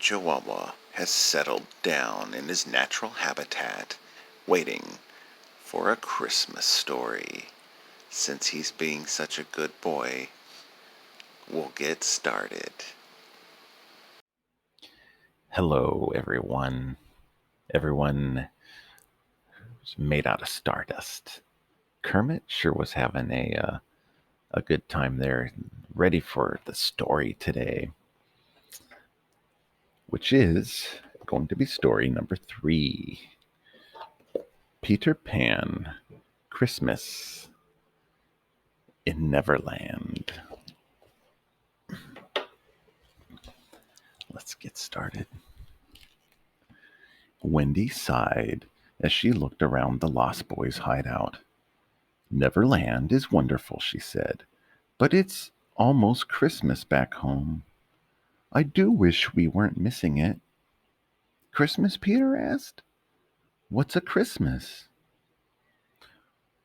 Chihuahua has settled down in his natural habitat, waiting for a Christmas story. Since he's being such a good boy, we'll get started. Hello, everyone. Everyone who's made out of stardust. Kermit sure was having a good time there, ready for the story today, which is going to be story number 3. Peter Pan, Christmas in Neverland. Let's get started. Wendy sighed as she looked around the Lost Boys' hideout. Neverland is wonderful, she said, but it's almost Christmas back home. I do wish we weren't missing it. Christmas? Peter asked. What's a Christmas?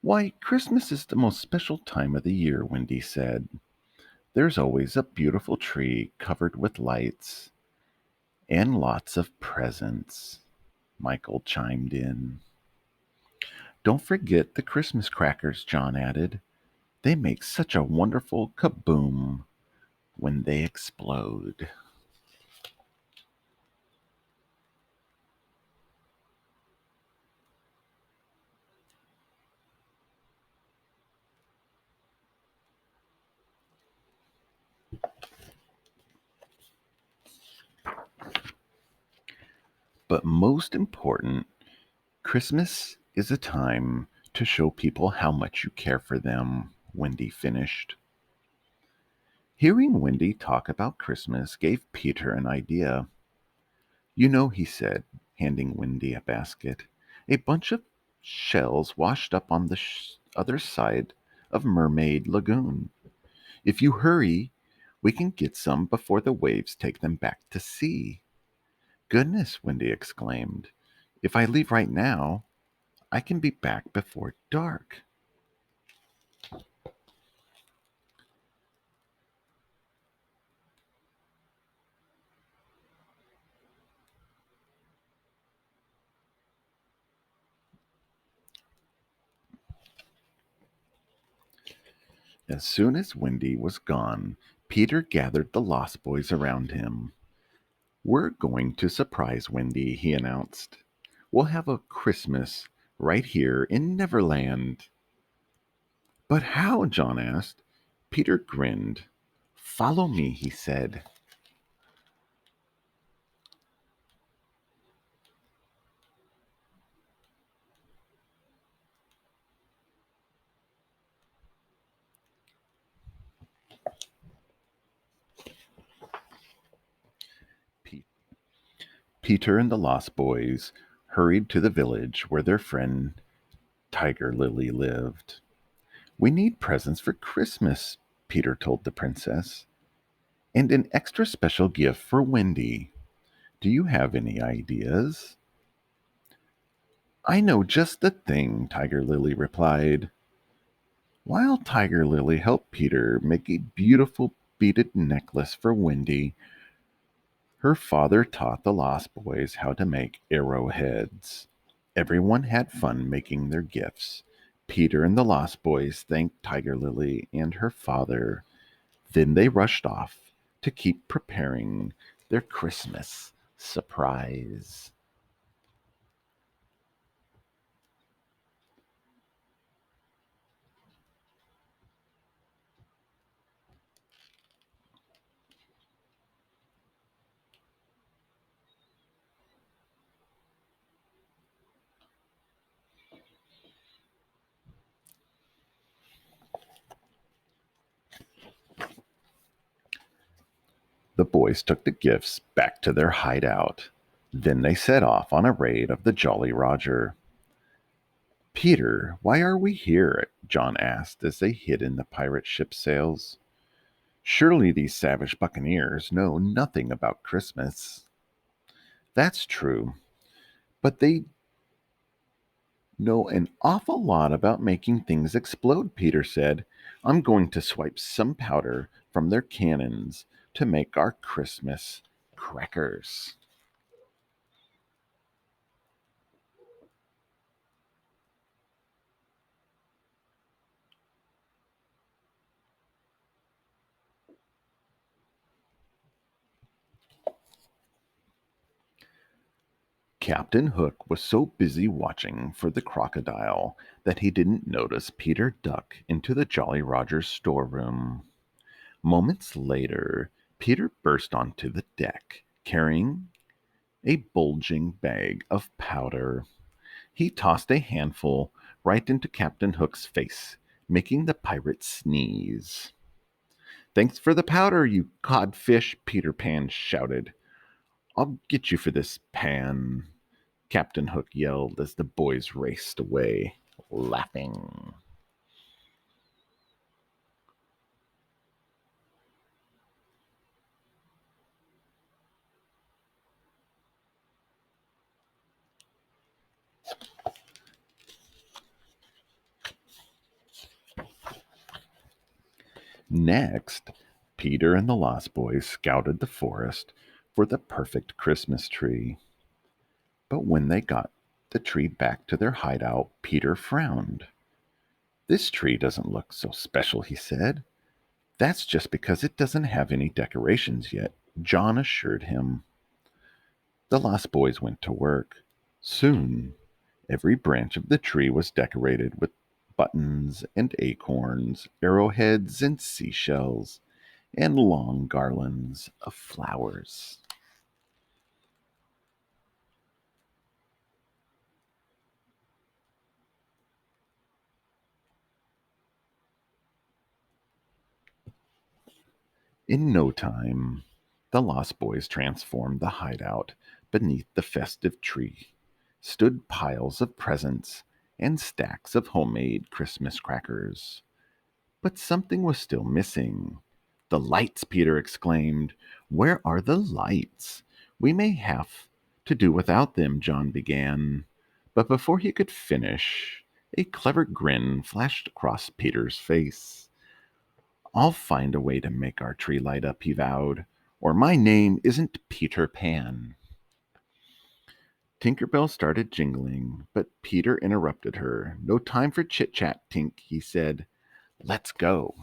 Why, Christmas is the most special time of the year, Wendy said. There's always a beautiful tree covered with lights and lots of presents, Michael chimed in. Don't forget the Christmas crackers, John added. They make such a wonderful kaboom when they explode. But most important, Christmas is a time to show people how much you care for them, Wendy finished. Hearing Wendy talk about Christmas gave Peter an idea. You know, he said, handing Wendy a basket, a bunch of shells washed up on the other side of Mermaid Lagoon. If you hurry, we can get some before the waves take them back to sea. Goodness, Wendy exclaimed. If I leave right now, I can be back before dark. As soon as Wendy was gone, Peter gathered the Lost Boys around him. We're going to surprise Wendy, he announced. We'll have a Christmas right here in Neverland. But how? John asked. Peter grinned. Follow me, he said. Peter and the Lost Boys hurried to the village where their friend Tiger Lily lived. We need presents for Christmas, Peter told the princess, and an extra special gift for Wendy. Do you have any ideas? I know just the thing, Tiger Lily replied. While Tiger Lily helped Peter make a beautiful beaded necklace for Wendy, her father taught the Lost Boys how to make arrowheads. Everyone had fun making their gifts. Peter and the Lost Boys thanked Tiger Lily and her father. Then they rushed off to keep preparing their Christmas surprise. The boys took the gifts back to their hideout. Then they set off on a raid of the Jolly Roger. Peter, why are we here? John asked as they hid in the pirate ship's sails. Surely these savage buccaneers know nothing about Christmas. That's true, but they know an awful lot about making things explode, Peter said. I'm going to swipe some powder from their cannons to make our Christmas crackers. Captain Hook was so busy watching for the crocodile that he didn't notice Peter duck into the Jolly Roger's storeroom. Moments later, Peter burst onto the deck, carrying a bulging bag of powder. He tossed a handful right into Captain Hook's face, making the pirate sneeze. "Thanks for the powder, you codfish," Peter Pan shouted. "I'll get you for this, Pan," Captain Hook yelled as the boys raced away, laughing. Next, Peter and the Lost Boys scouted the forest for the perfect Christmas tree. But when they got the tree back to their hideout, Peter frowned. "This tree doesn't look so special," he said. "That's just because it doesn't have any decorations yet," John assured him. The Lost Boys went to work. Soon, every branch of the tree was decorated with buttons and acorns, arrowheads and seashells, and long garlands of flowers. In no time, the Lost Boys transformed the hideout beneath the festive tree. Stood piles of presents and stacks of homemade Christmas crackers. But something was still missing. "The lights!" Peter exclaimed. "Where are the lights? We may have to do without them," John began. But before he could finish, a clever grin flashed across Peter's face. "I'll find a way to make our tree light up," he vowed, "or my name isn't Peter Pan." Tinkerbell started jingling, but Peter interrupted her. "No time for chit chat, Tink," he said. "Let's go."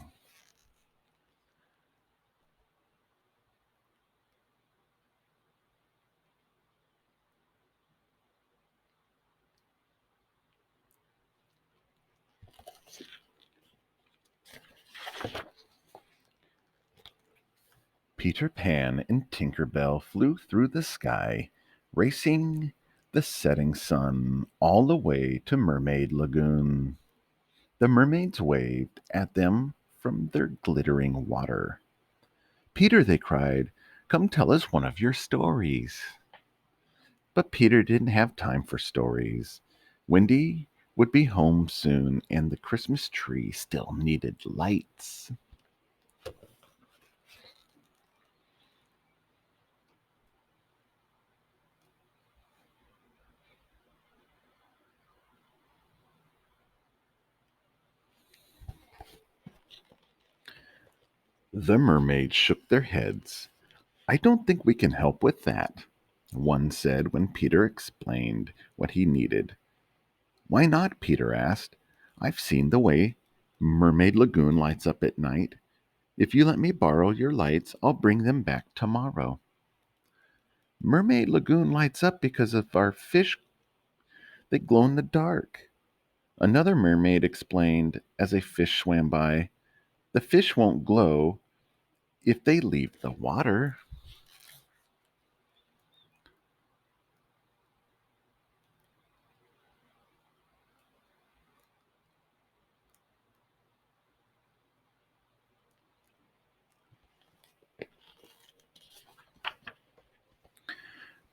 Peter Pan and Tinkerbell flew through the sky, racing the setting sun all the way to Mermaid Lagoon. The mermaids waved at them from their glittering water. "Peter," they cried, "come tell us one of your stories." But Peter didn't have time for stories. Wendy would be home soon, and the Christmas tree still needed lights. The mermaids shook their heads. "I don't think we can help with that," one said when Peter explained what he needed. "Why not?" Peter asked. "I've seen the way Mermaid Lagoon lights up at night. If you let me borrow your lights, I'll bring them back tomorrow." "Mermaid Lagoon lights up because of our fish that glow in the dark," another mermaid explained as a fish swam by. "The fish won't glow if they leave the water."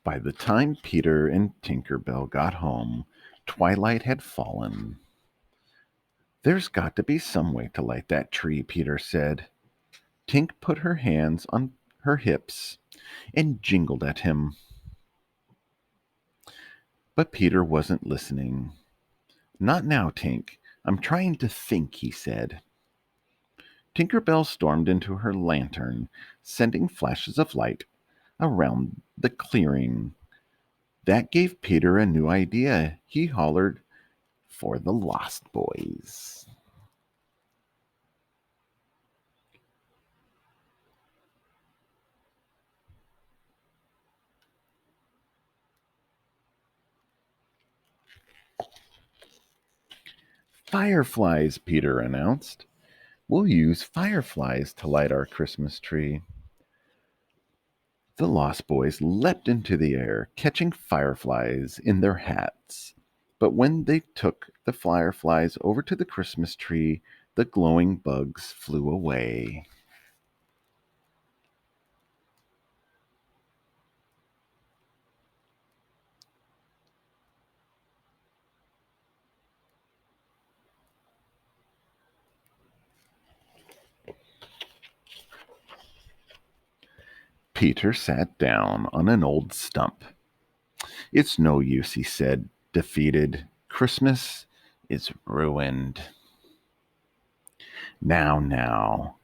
By the time Peter and Tinkerbell got home, twilight had fallen. "There's got to be some way to light that tree," Peter said. Tink put her hands on her hips and jingled at him. But Peter wasn't listening. "Not now, Tink. I'm trying to think," he said. Tinkerbell stormed into her lantern, sending flashes of light around the clearing. That gave Peter a new idea. He hollered for the Lost Boys. Fireflies, Peter announced. We'll use fireflies to light our Christmas tree. The Lost Boys leapt into the air, catching fireflies in their hats. But when they took the fireflies over to the Christmas tree, the glowing bugs flew away. Peter sat down on an old stump. It's no use, he said, defeated. Christmas is ruined. Now,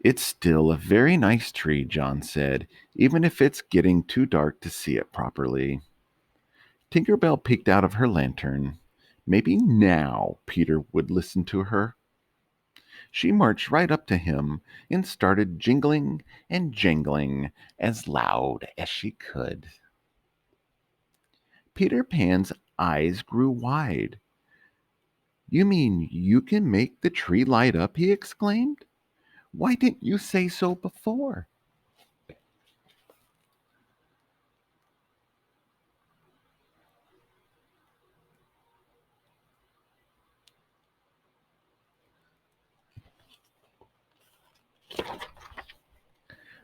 it's still a very nice tree, John said, even if it's getting too dark to see it properly. Tinkerbell peeked out of her lantern. Maybe now Peter would listen to her. She marched right up to him and started jingling and jangling as loud as she could. Peter Pan's eyes grew wide. You mean you can make the tree light up? He exclaimed. Why didn't you say so before?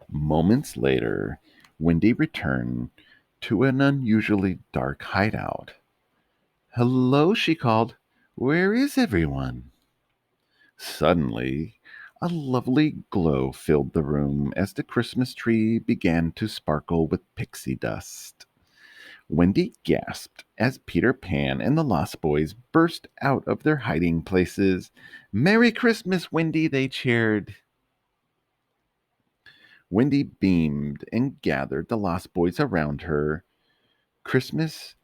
Moments later, Wendy returned to an unusually dark hideout. Hello, she called. Where is everyone? Suddenly, a lovely glow filled the room as the Christmas tree began to sparkle with pixie dust. Wendy gasped as Peter Pan and the Lost Boys burst out of their hiding places. Merry Christmas, Wendy, they cheered. Wendy beamed and gathered the Lost Boys around her. Christmas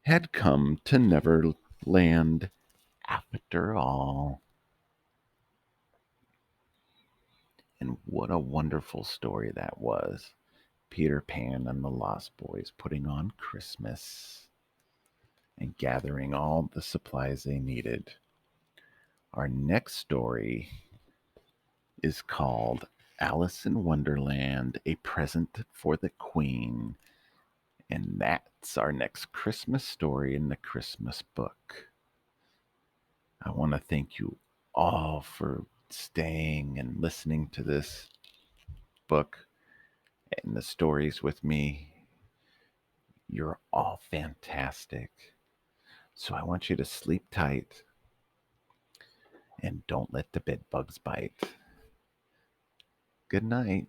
had come to Neverland after all. And what a wonderful story that was. Peter Pan and the Lost Boys putting on Christmas and gathering all the supplies they needed. Our next story is called Alice in Wonderland, A Present for the Queen. And that's our next Christmas story in the Christmas book. I want to thank you all for staying and listening to this book and the stories with me. You're all fantastic. So I want you to sleep tight and don't let the bed bugs bite. Good night.